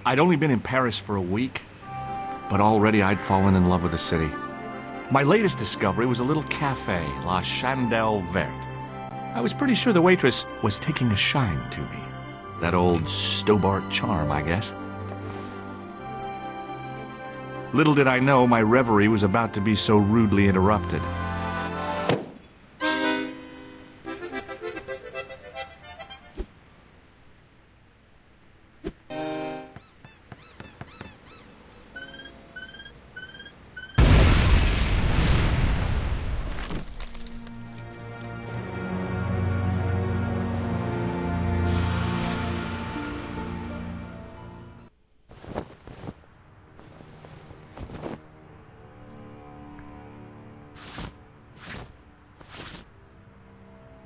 I'd only been in Paris for a week, but already I'd fallen in love with the city. My latest discovery was a little cafe, La Chandelle Verte. I was pretty sure the waitress was taking a shine to me. That old Stobart charm, I guess. Little did I know my reverie was about to be so rudely interrupted.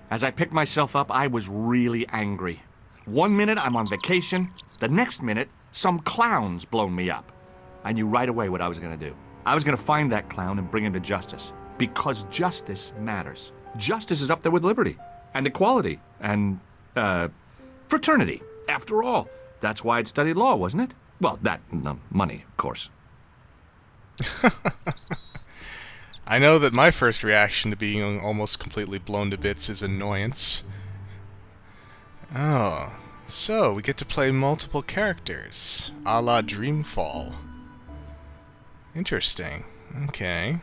As I picked myself up, I was really angry. One minute I'm on vacation, the next minute some clown's blown me up. I knew right away what I was going to do. I was going to find that clown and bring him to justice. Because justice matters. Justice is up there with liberty, and equality, and, fraternity. After all, that's why I'd studied law, wasn't it? Well, that and the money, of course. I know that my first reaction to being almost completely blown to bits is annoyance. Oh, so we get to play multiple characters, a la Dreamfall. Interesting. Okay.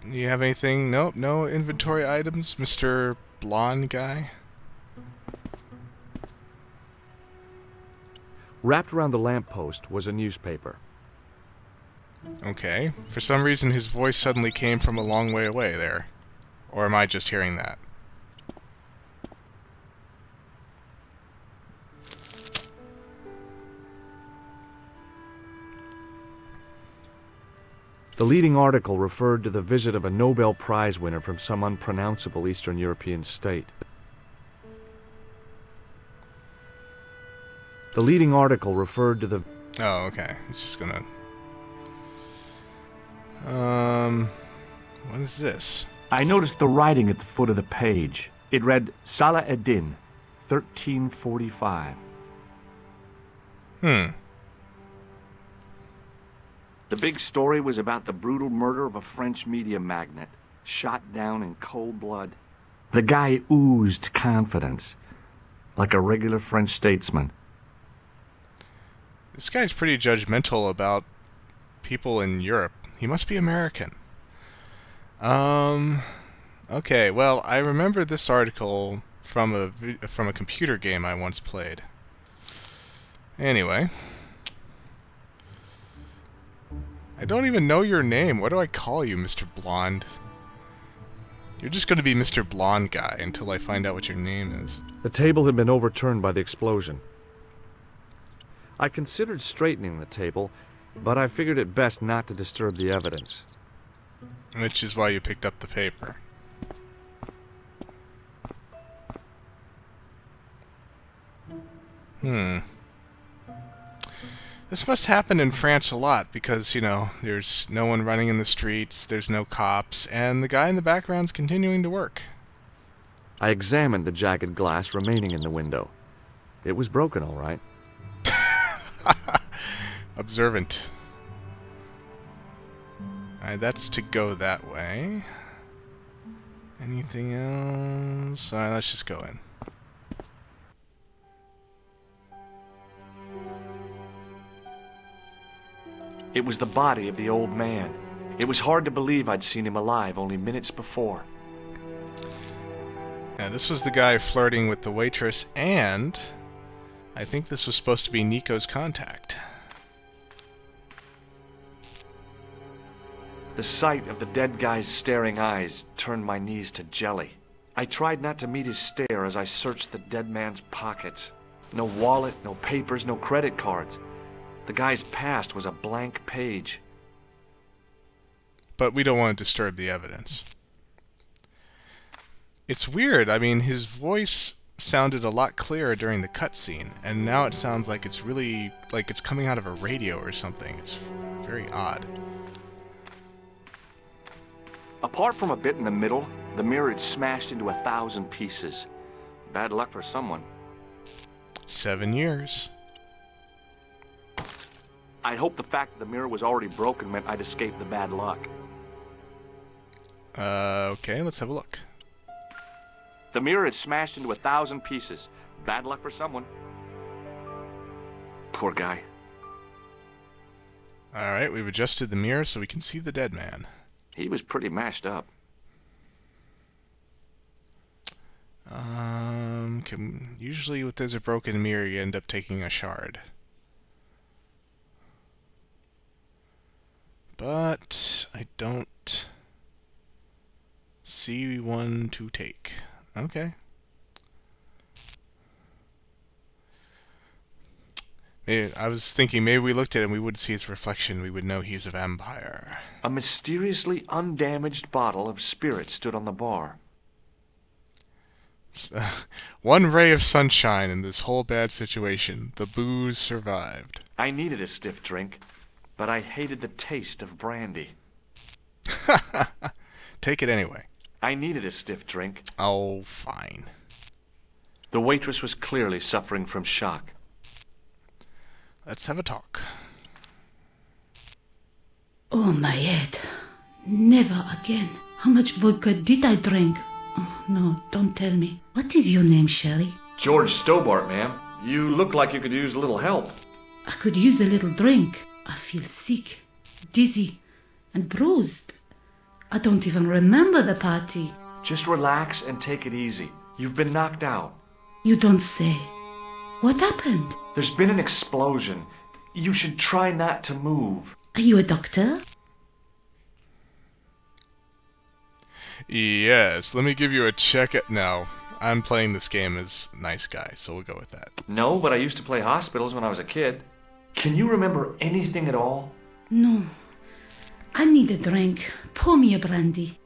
Do you have anything? Nope, no inventory items, Mr. Blonde guy? Wrapped around the lamppost was a newspaper. Okay. For some reason his voice suddenly came from a long way away there. Or am I just hearing that? The leading article referred to the visit of a Nobel Prize winner from some unpronounceable Eastern European state. The leading article referred to the... Oh, okay. It's just gonna... What is this? I noticed the writing at the foot of the page. It read, Salah Eddin, 1345. Hmm. The big story was about the brutal murder of a French media magnate, shot down in cold blood. The guy oozed confidence, like a regular French statesman. This guy's pretty judgmental about people in Europe. He must be American. Okay, well, I remember this article from a computer game I once played. Anyway. I don't even know your name. What do I call you, Mr. Blonde? You're just going to be Mr. Blonde guy until I find out what your name is. The table had been overturned by the explosion. I considered straightening the table, but I figured it best not to disturb the evidence. Which is why you picked up the paper. This must happen in France a lot because, you know, there's no one running in the streets, there's no cops, and the guy in the background's continuing to work. I examined the jagged glass remaining in the window. It was broken, all right. Observant. Alright, that's to go that way. Anything else? Alright, let's just go in. It was the body of the old man. It was hard to believe I'd seen him alive only minutes before. Yeah, this was the guy flirting with the waitress, and I think this was supposed to be Nico's contact. The sight of the dead guy's staring eyes turned my knees to jelly. I tried not to meet his stare as I searched the dead man's pockets. No wallet, no papers, no credit cards. The guy's past was a blank page. But we don't want to disturb the evidence. It's weird. I mean, his voice sounded a lot clearer during the cutscene, and now it sounds like it's really, like it's coming out of a radio or something. It's very odd. Apart from a bit in the middle, the mirror had smashed into 1,000 pieces. Bad luck for someone. 7 years. I'd hoped the fact that the mirror was already broken meant I'd escaped the bad luck. Okay, let's have a look. The mirror had smashed into 1,000 pieces. Bad luck for someone. Poor guy. Alright, we've adjusted the mirror so we can see the dead man. He was pretty mashed up. Usually if there's a broken mirror, you end up taking a shard. But I don't see one to take. Okay. I was thinking maybe we looked at him, we would see his reflection, we would know he's a vampire. A mysteriously undamaged bottle of spirit stood on the bar. One ray of sunshine in this whole bad situation. The booze survived. I needed a stiff drink, but I hated the taste of brandy. Take it anyway. I needed a stiff drink. Oh, fine. The waitress was clearly suffering from shock. Let's have a talk. Oh, my head. Never again. How much vodka did I drink? Oh, no, don't tell me. What is your name, Sherry? George Stobart, ma'am. You look like you could use a little help. I could use a little drink. I feel sick, dizzy, and bruised. I don't even remember the party. Just relax and take it easy. You've been knocked out. You don't say. What happened? There's been an explosion. You should try not to move. Are you a doctor? Yes, let me give you a check at... No, I'm playing this game as nice guy, so we'll go with that. No, but I used to play hospitals when I was a kid. Can you remember anything at all? No. I need a drink. Pour me a brandy.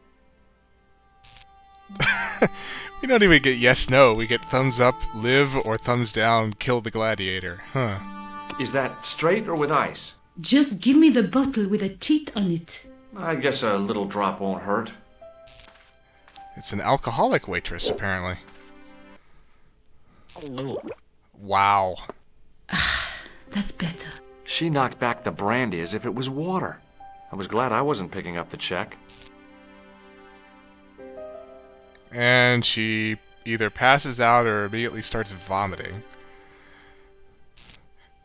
We don't even get yes, no. We get thumbs up, live, or thumbs down, kill the gladiator. Huh. Is that straight or with ice? Just give me the bottle with a cheat on it. I guess a little drop won't hurt. It's an alcoholic waitress, apparently. Wow. That's better. She knocked back the brandy as if it was water. I was glad I wasn't picking up the check. And she either passes out or immediately starts vomiting.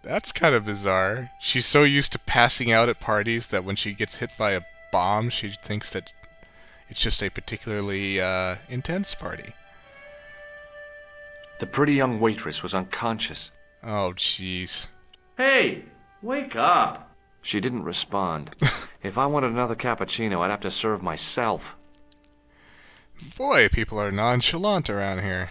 That's kind of bizarre. She's so used to passing out at parties that when she gets hit by a bomb, she thinks that it's just a particularly intense party. The pretty young waitress was unconscious. Oh, jeez. Hey, wake up! She didn't respond. If I wanted another cappuccino, I'd have to serve myself. Boy, people are nonchalant around here.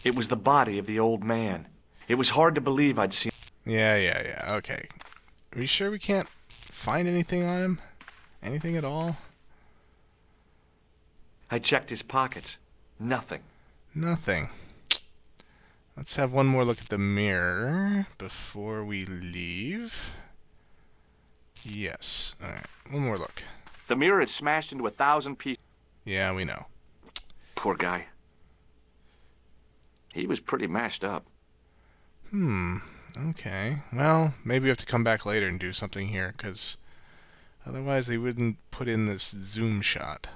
It was the body of the old man. It was hard to believe I'd seen... Yeah, okay. Are you sure we can't find anything on him? Anything at all? I checked his pockets. Nothing. Nothing. Let's have one more look at the mirror before we leave. Yes. Alright, one more look. The mirror had smashed into 1,000 pieces. Yeah, we know. Poor guy. He was pretty mashed up. Okay. Well, maybe we have to come back later and do something here, because otherwise they wouldn't put in this zoom shot.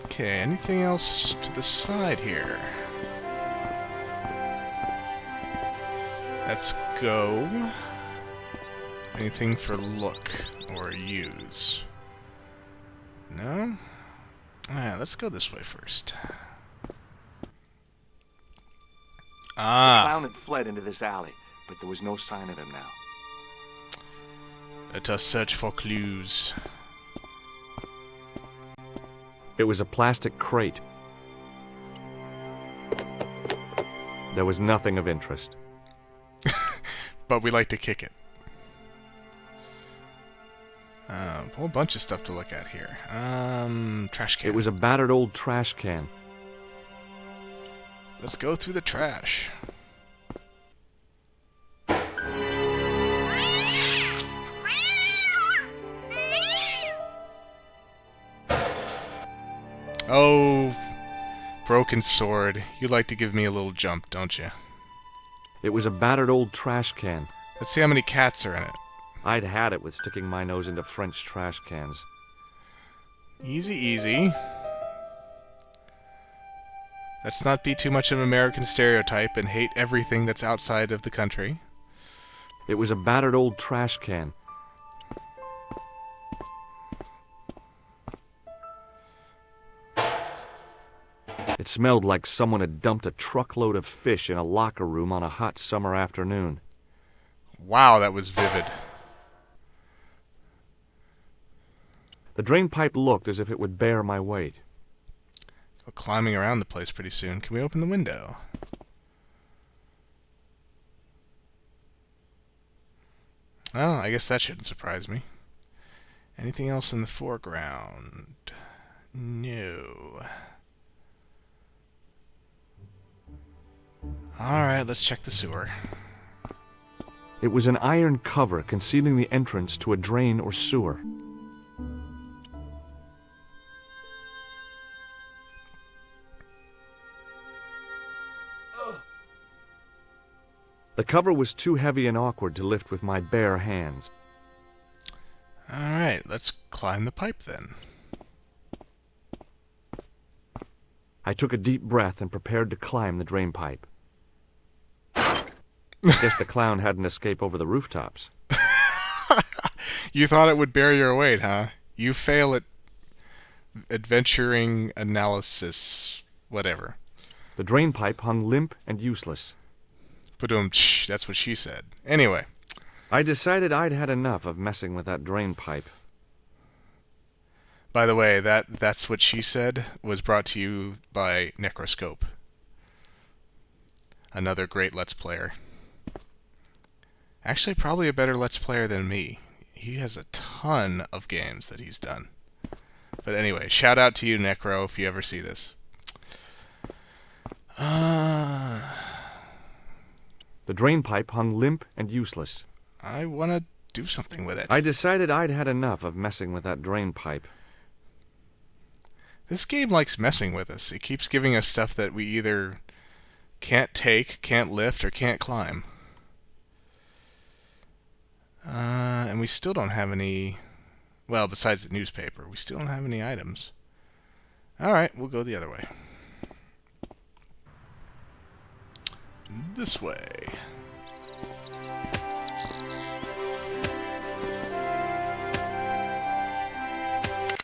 Okay, anything else to the side here? Let's go. Anything for look or use? No? Alright, let's go this way first. The clown had fled into this alley, but there was no sign of him now. Let us search for clues. It was a plastic crate. There was nothing of interest. But we like to kick it. A whole bunch of stuff to look at here. Trash can. It was a battered old trash can. Let's go through the trash. Oh, broken sword. You like to give me a little jump, don't you? It was a battered old trash can. Let's see how many cats are in it. I'd had it with sticking my nose into French trash cans. Easy, easy. Let's not be too much of an American stereotype and hate everything that's outside of the country. It was a battered old trash can. It smelled like someone had dumped a truckload of fish in a locker room on a hot summer afternoon. Wow, that was vivid. The drain pipe looked as if it would bear my weight. Go climbing around the place pretty soon. Can we open the window? Well, I guess that shouldn't surprise me. Anything else in the foreground? No. Alright, let's check the sewer. It was an iron cover concealing the entrance to a drain or sewer. The cover was too heavy and awkward to lift with my bare hands. Alright, let's climb the pipe then. I took a deep breath and prepared to climb the drain pipe. Guess the clown had an escape over the rooftops. You thought it would bear your weight, huh? You fail at adventuring analysis, whatever. The drain pipe hung limp and useless. Ba-dum-tsh, that's what she said. Anyway. I decided I'd had enough of messing with that drain pipe. By the way, that's what she said was brought to you by Necroscope. Another great Let's Player. Actually, probably a better Let's Player than me. He has a ton of games that he's done. But anyway, shout out to you, Necro, if you ever see this. The drain pipe hung limp and useless. I want to do something with it. I decided I'd had enough of messing with that drain pipe. This game likes messing with us. It keeps giving us stuff that we either can't take, can't lift, or can't climb. And we still don't have any... Well, besides the newspaper, we still don't have any items. Alright, we'll go the other way. This way.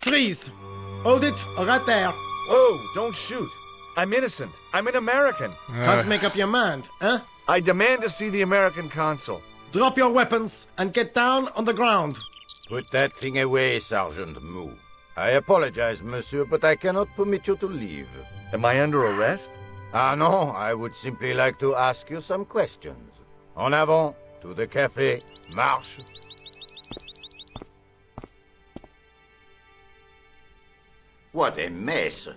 Freeze! Hold it, right there. Whoa, don't shoot. I'm innocent. I'm an American. Can't make up your mind, huh? I demand to see the American consul. Drop your weapons and get down on the ground. Put that thing away, Sergeant Moo. I apologize, monsieur, but I cannot permit you to leave. Am I under arrest? Ah, no, I would simply like to ask you some questions. En avant, to the café, marche. What a mess.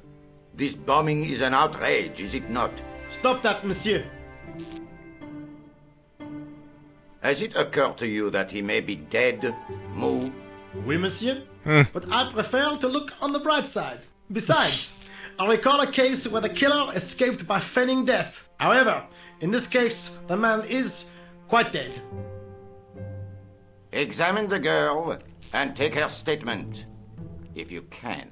This bombing is an outrage, is it not? Stop that, monsieur. Has it occurred to you that he may be dead, Moo? Oui, monsieur. But I prefer to look on the bright side. Besides, I recall a case where the killer escaped by feigning death. However, in this case, the man is quite dead. Examine the girl and take her statement, if you can.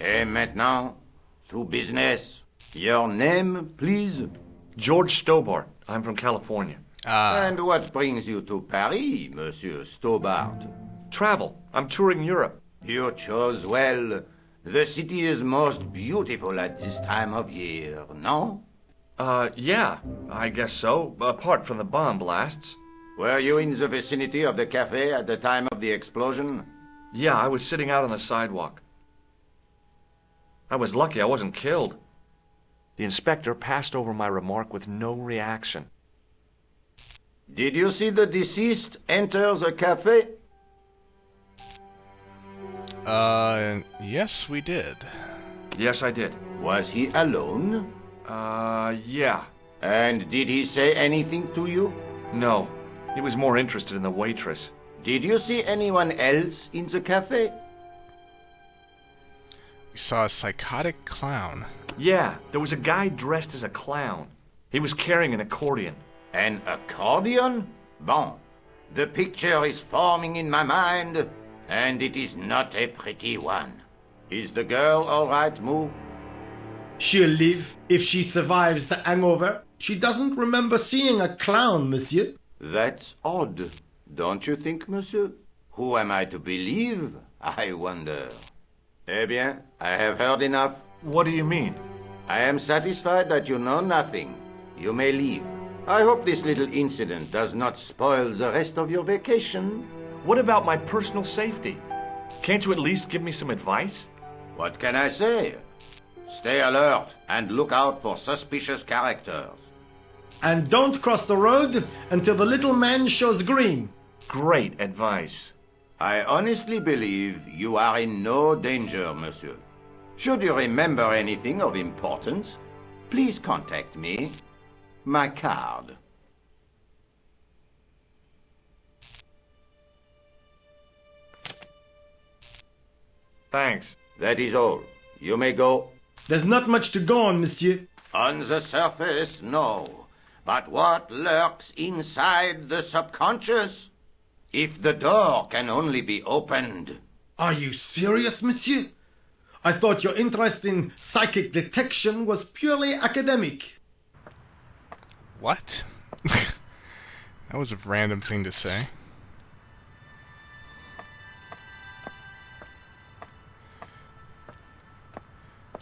Et maintenant, to business. Your name, please? George Stobart. I'm from California. And what brings you to Paris, Monsieur Stobart? Travel. I'm touring Europe. You chose well. The city is most beautiful at this time of year, no? Yeah, I guess so, apart from the bomb blasts. Were you in the vicinity of the cafe at the time of the explosion? Yeah, I was sitting out on the sidewalk. I was lucky I wasn't killed. The inspector passed over my remark with no reaction. Did you see the deceased enter the cafe? Yes, we did. Yes, I did. Was he alone? Yeah. And did he say anything to you? No. He was more interested in the waitress. Did you see anyone else in the cafe? We saw a psychotic clown. Yeah, there was a guy dressed as a clown. He was carrying an accordion. An accordion? Bon. The picture is forming in my mind, and it is not a pretty one. Is the girl all right, Moo? She'll live if she survives the hangover. She doesn't remember seeing a clown, monsieur. That's odd, don't you think, monsieur? Who am I to believe, I wonder? Eh bien, I have heard enough. What do you mean? I am satisfied that you know nothing. You may leave. I hope this little incident does not spoil the rest of your vacation. What about my personal safety? Can't you at least give me some advice? What can I say? Stay alert and look out for suspicious characters. And don't cross the road until the little man shows green. Great advice. I honestly believe you are in no danger, monsieur. Should you remember anything of importance, please contact me. My card. Thanks. That is all. You may go. There's not much to go on, monsieur. On the surface, no. But what lurks inside the subconscious? If the door can only be opened. Are you serious, monsieur? I thought your interest in psychic detection was purely academic. What? That was a random thing to say.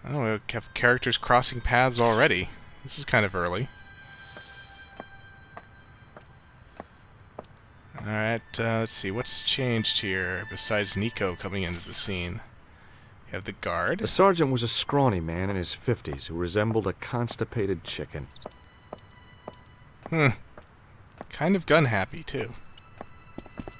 Oh, we have characters crossing paths already. This is kind of early. Alright, let's see. What's changed here besides Nico coming into the scene? We have the guard. The sergeant was a scrawny man in his 50s who resembled a constipated chicken. Kind of gun-happy, too.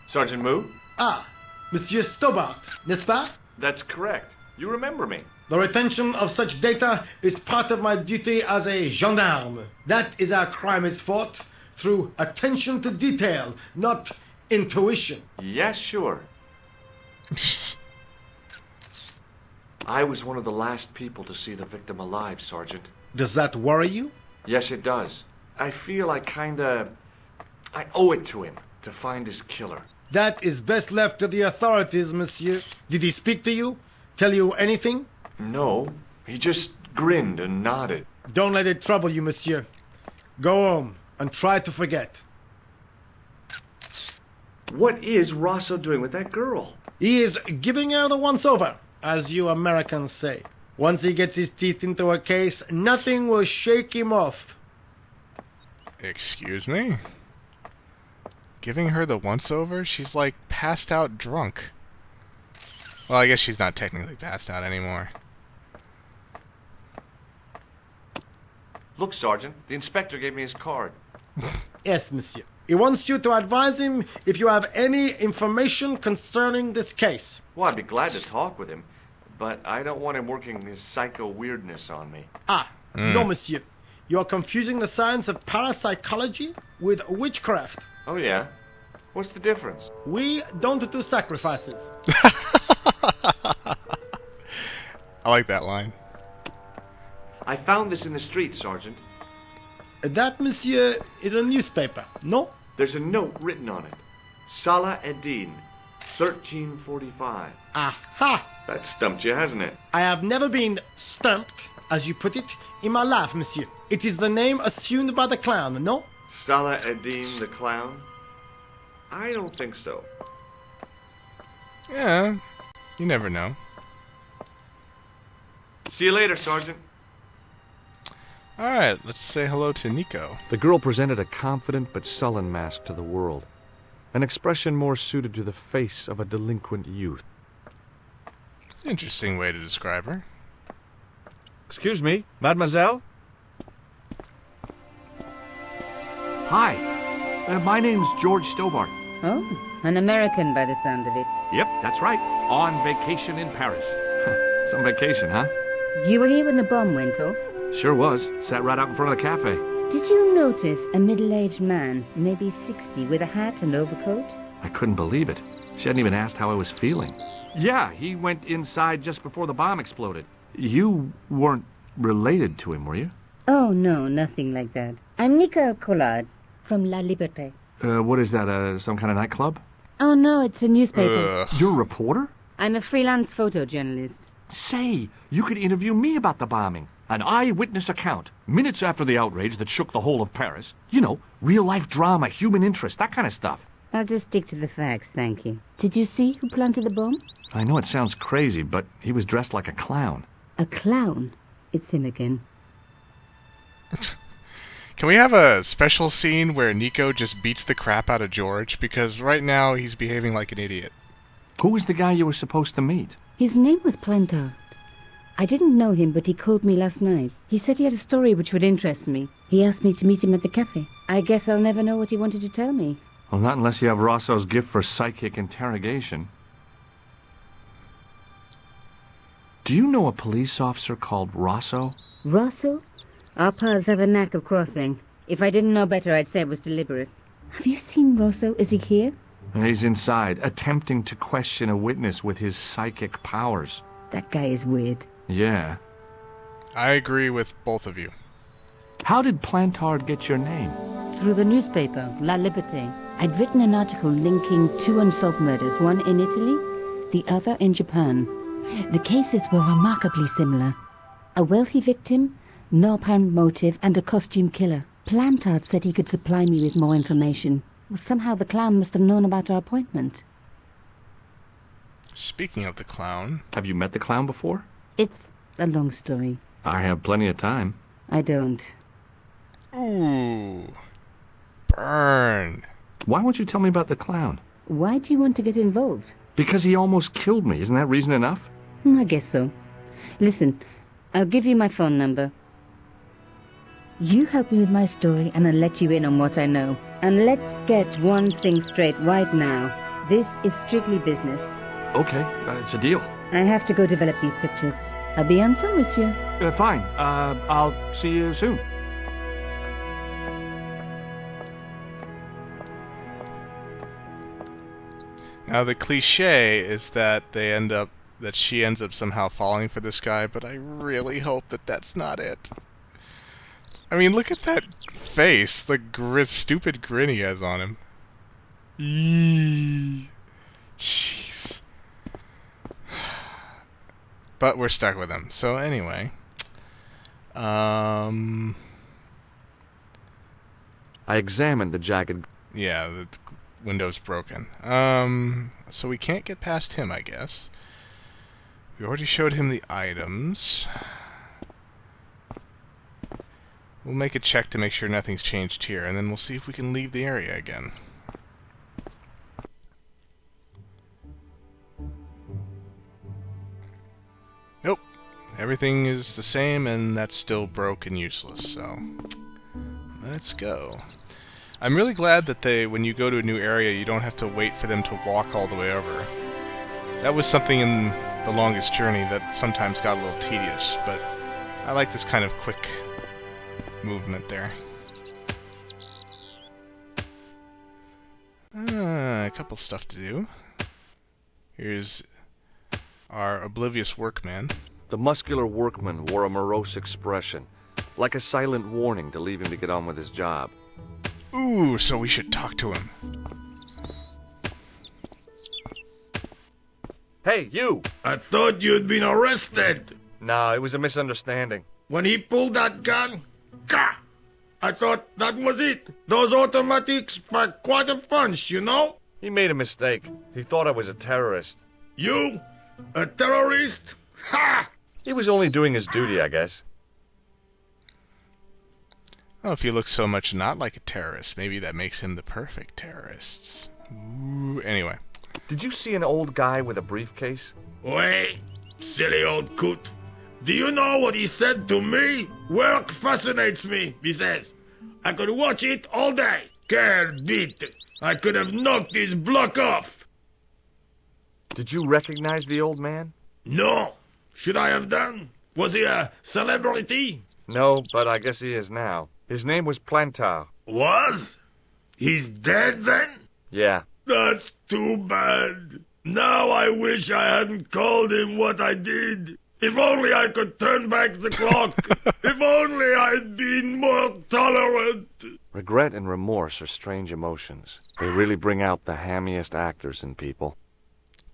Sergeant Moo? Ah, Monsieur Stobart, n'est-ce pas? That's correct. You remember me. The retention of such data is part of my duty as a gendarme. That is how crime is fought, through attention to detail, not intuition. Yes, sure. I was one of the last people to see the victim alive, Sergeant. Does that worry you? Yes, it does. I feel I owe it to him to find his killer. That is best left to the authorities, monsieur. Did he speak to you? Tell you anything? No, he just grinned and nodded. Don't let it trouble you, monsieur. Go home and try to forget. What is Rosso doing with that girl? He is giving her the once-over, as you Americans say. Once he gets his teeth into a case, nothing will shake him off. Excuse me? Giving her the once-over? She's like passed out drunk. Well, I guess she's not technically passed out anymore. Look, Sergeant, the inspector gave me his card. Yes, monsieur. He wants you to advise him if you have any information concerning this case. Well, I'd be glad to talk with him, but I don't want him working his psycho weirdness on me. No, monsieur. You are confusing the science of parapsychology with witchcraft. Oh, yeah? What's the difference? We don't do sacrifices. I like that line. I found this in the street, Sergeant. That, monsieur, is a newspaper, no? There's a note written on it. Salah Eddin, 1345. Aha! That stumped you, hasn't it? I have never been stumped, as you put it, in my life, monsieur. It is the name assumed by the clown, no? Salah Eddin the clown? I don't think so. Yeah, you never know. See you later, Sergeant. Alright, let's say hello to Nico. The girl presented a confident but sullen mask to the world, an expression more suited to the face of a delinquent youth. Interesting way to describe her. Excuse me, mademoiselle? Hi, my name's George Stobart. Oh, an American by the sound of it. Yep, that's right. On vacation in Paris. Some vacation, huh? You were here when the bomb went off? Sure was. Sat right out in front of the cafe. Did you notice a middle-aged man, maybe 60, with a hat and overcoat? I couldn't believe it. She hadn't even asked how I was feeling. Yeah, he went inside just before the bomb exploded. You weren't related to him, were you? Oh, no, nothing like that. I'm Nico Collard from La Liberté. What is that, some kind of nightclub? Oh, no, it's a newspaper. You're a reporter? I'm a freelance photojournalist. Say, you could interview me about the bombing. An eyewitness account, minutes after the outrage that shook the whole of Paris. You know, real-life drama, human interest, that kind of stuff. I'll just stick to the facts, thank you. Did you see who planted the bomb? I know it sounds crazy, but he was dressed like a clown. A clown? It's him again. Can we have a special scene where Nico just beats the crap out of George? Because right now he's behaving like an idiot. Who was the guy you were supposed to meet? His name was Plantard. I didn't know him, but he called me last night. He said he had a story which would interest me. He asked me to meet him at the cafe. I guess I'll never know what he wanted to tell me. Well, not unless you have Rosso's gift for psychic interrogation. Do you know a police officer called Rosso? Rosso? Our paths have a knack of crossing. If I didn't know better, I'd say it was deliberate. Have you seen Rosso? Is he here? He's inside, attempting to question a witness with his psychic powers. That guy is weird. Yeah. I agree with both of you. How did Plantard get your name? Through the newspaper, La Liberté. I'd written an article linking two unsolved murders, one in Italy, the other in Japan. The cases were remarkably similar. A wealthy victim, no apparent motive, and a costume killer. Plantard said he could supply me with more information. Well, somehow the clown must have known about our appointment. Speaking of the clown... Have you met the clown before? It's a long story. I have plenty of time. I don't. Ooh. Burn. Why won't you tell me about the clown? Why do you want to get involved? Because he almost killed me. Isn't that reason enough? I guess so. Listen, I'll give you my phone number. You help me with my story and I'll let you in on what I know. And let's get one thing straight right now. This is strictly business. Okay, it's a deal. I have to go develop these pictures. À bientôt, monsieur. Fine. I'll see you soon. Now the cliche is that she ends up somehow falling for this guy, but I really hope that that's not it. I mean, look at that face, the stupid grin he has on him. Eee. Jeez. But we're stuck with him. So anyway, I examined the jagged. Yeah, the window's broken. So we can't get past him, I guess. We already showed him the items. We'll make a check to make sure nothing's changed here, and then we'll see if we can leave the area again. Nope. Everything is the same, and that's still broke and useless, so... Let's go. I'm really glad that when you go to a new area, you don't have to wait for them to walk all the way over. That was something in The Longest Journey that sometimes got a little tedious, but I like this kind of quick movement there. A couple stuff to do. Here's our oblivious workman. The muscular workman wore a morose expression, like a silent warning to leave him to get on with his job. Ooh, so we should talk to him. Hey, you! I thought you'd been arrested. No, it was a misunderstanding. When he pulled that gun, gah! I thought that was it. Those automatics pack quite a punch, you know? He made a mistake. He thought I was a terrorist. You? A terrorist? Ha! He was only doing his duty, I guess. Oh, if he looks so much not like a terrorist, maybe that makes him the perfect terrorist. Ooh, anyway. Did you see an old guy with a briefcase? Wait, silly old coot. Do you know what he said to me? Work fascinates me, he says. I could watch it all day. Quelle bite. I could have knocked his block off. Did you recognize the old man? No. Should I have done? Was he a celebrity? No, but I guess he is now. His name was Plantard. Was? He's dead then? Yeah. That's too bad. Now I wish I hadn't called him what I did. If only I could turn back the clock. If only I'd been more tolerant. Regret and remorse are strange emotions. They really bring out the hammiest actors in people.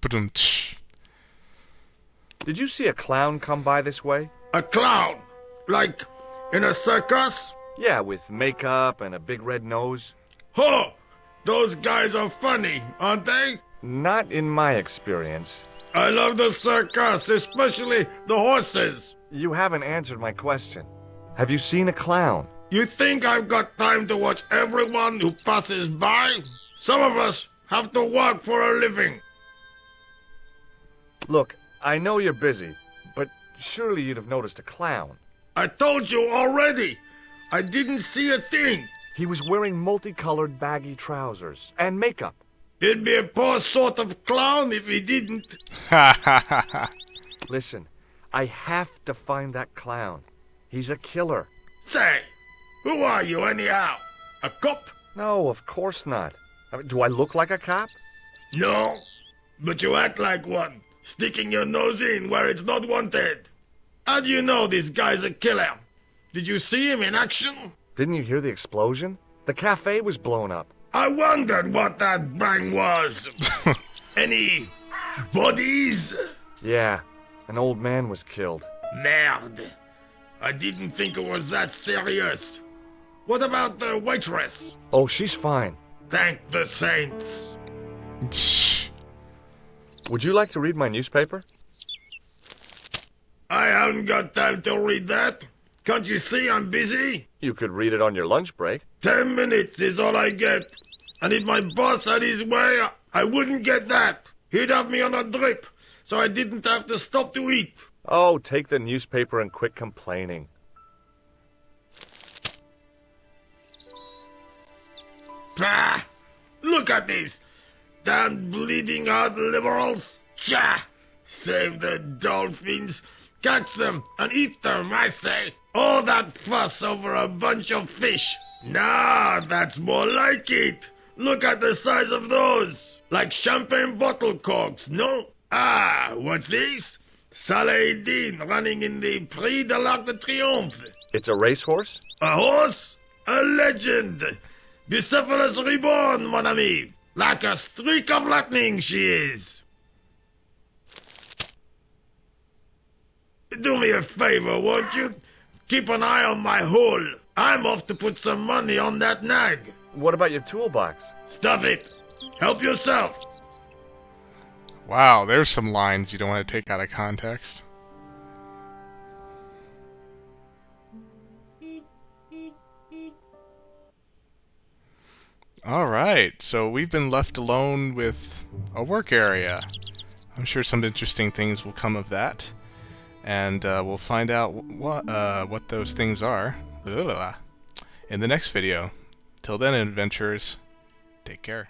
Ba-dum-tsh. Did you see a clown come by this way? A clown? Like in a circus? Yeah, with makeup and a big red nose. Huh! Those guys are funny, aren't they? Not in my experience. I love the circus, especially the horses. You haven't answered my question. Have you seen a clown? You think I've got time to watch everyone who passes by? Some of us have to work for a living. Look, I know you're busy, but surely you'd have noticed a clown. I told you already. I didn't see a thing. He was wearing multicolored baggy trousers and makeup. He'd be a poor sort of clown if he didn't. Ha ha ha ha. Listen, I have to find that clown. He's a killer. Say, who are you anyhow? A cop? No, of course not. I mean, do I look like a cop? No, but you act like one, sticking your nose in where it's not wanted. How do you know this guy's a killer? Did you see him in action? Didn't you hear the explosion? The cafe was blown up. I wondered what that bang was. Any bodies? Yeah, an old man was killed. Merde. I didn't think it was that serious. What about the waitress? Oh, she's fine. Thank the saints. Tsh. Would you like to read my newspaper? I haven't got time to read that. Can't you see I'm busy? You could read it on your lunch break. 10 minutes is all I get. And if my boss had his way, I wouldn't get that. He'd have me on a drip, so I didn't have to stop to eat. Oh, take the newspaper and quit complaining. Pah! Look at this. Damn bleeding heart liberals. Tcha! Save the dolphins. Catch them and eat them, I say. All that fuss over a bunch of fish. Nah, that's more like it. Look at the size of those. Like champagne bottle corks, no? Ah, what's this? Saladin running in the Prix de l'Arc de Triomphe. It's a racehorse? A horse? A legend. Bucephalus reborn, mon ami. Like a streak of lightning she is. Do me a favor, won't you? Keep an eye on my hole. I'm off to put some money on that nag. What about your toolbox? Stuff it. Help yourself. Wow, there's some lines you don't want to take out of context. Alright, so we've been left alone with a work area. I'm sure some interesting things will come of that. And we'll find out what those things are in the next video. Till then, adventurers, take care.